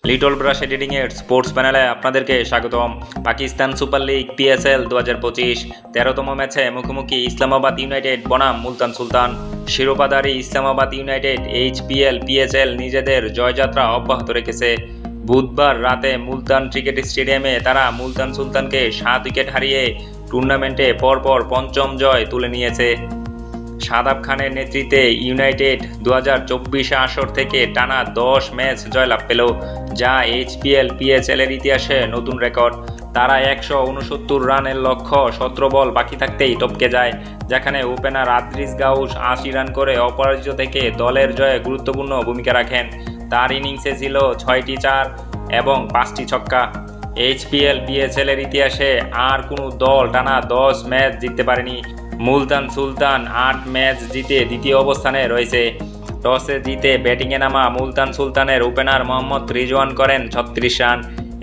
Little brush editing এর sports প্যানেলে আপনাদেরকে স্বাগতম। পাকিস্তান সুপার লিগ পিএসএল 2025 13তম ম্যাচে মুখোমুখি ইসলামাবাদ ইউনাইটেড বনাম মুলতান সুলতান। শিরোপাধারী ইসলামাবাদ ইউনাইটেড এইচপিএল পিএসএল নিজেদের জয়যাত্রা অব্যাহত রেখেছে। বুধবার রাতে মুলতান ক্রিকেট স্টেডিয়ামে তারা মুলতান সুলতানকে 7 উইকেট হারিয়ে টুর্নামেন্টে পরপর পঞ্চম জয় তুলে নিয়েছে। শাদাব খানের নেতৃত্বে ইউনাইটেড 2024 আসর থেকে টানা 10 ম্যাচ জয়লাভ পেল, যা এইচপিএল পিএসএল এর ইতিহাসে নতুন রেকর্ড। তারা 169 রানের লক্ষ্য 17 বল বাকি থাকতেই টপকে যায়, যেখানে ওপেনার আদ্রিস গাউস 80 রান করে অপরাজিত থেকে দলের জয়ে গুরুত্বপূর্ণ ভূমিকা রাখেন। তার ইনিংসে ছিল 6টি 4 এবং 5টি ছক্কা। এইচপিএল পিএসএল এর ইতিহাসে আর কোনো দল টানা 10 ম্যাচ জিততে পারেনি। মুলতান সুলতান 8 ম্যাচ জিতে দ্বিতীয় অবস্থানে রয়েছে। টসে জিতে ব্যাটিংয়ে নামা মুলতান সুলতানের ওপেনার মোহাম্মদ রিজওয়ান করেন 36 রান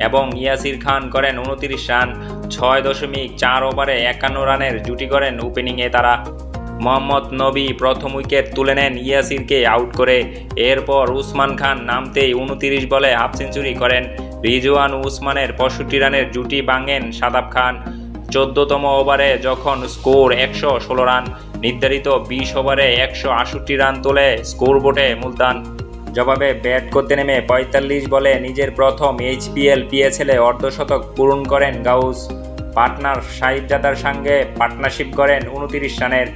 এবং ইয়াসির খান করেন 29 রান। 6.4 ওভারে 51 রানের জুটি করেন ওপেনিংয়ে তারা। মোহাম্মদ নবী প্রথম উইকেট তুলে নেন ইয়াসিরকে আউট করে। এরপর উসমান খান নামতেই 29 বলে হাফ সেঞ্চুরি করেন। রিজওয়ান ও উসমানের 65 রানের জুটি ভাঙেন শাদাব খান। 14তম ওভারে যখন স্কোর 116 রান, নির্ধারিত 20 ওভারে 168 রান তোলে স্কোরবোর্ডে মুলতান। জবাবে ব্যাট করতে নেমে 45 বলে নিজের প্রথম এইচপিএল পিএসএলে অর্ধশতক পূরণ করেন গাউস। পার্টনার সাহিবজাদার সঙ্গে পার্টনারশিপ করেন 29 রানের।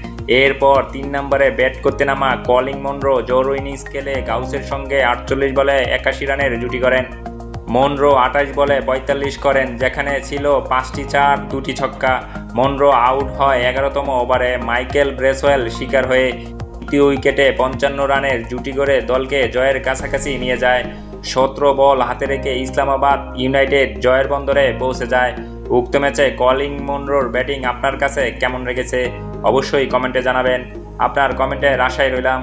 এরপর 3 নম্বরে ব্যাট করতে নামা কলিং মনরো জোরো ইনিংস খেলে গাউসের সঙ্গে 48 বলে 81 রানের জুটি করেন। মনরো 28 বলে 45 করেন, যেখানে ছিল 5টি 4 2টি ছক্কা। মনরো আউট হয় 11তম ওভারে। মাইকেল ব্রেসওয়েল শিকার হয়ে দ্বিতীয় উইকেটে 55 রানের জুটি করে দলকে জয়ের কাছাকাছি নিয়ে যায়। 17 বল হাতে রেখে ইসলামাবাদ ইউনাইটেড জয়ের বন্দরে পৌঁছে যায়। উক্ত ম্যাচে কলিং মনরোর ব্যাটিং আপনার কাছে কেমন লেগেছে অবশ্যই কমেন্টে জানাবেন। আপনার কমেন্টের আশায় রইলাম।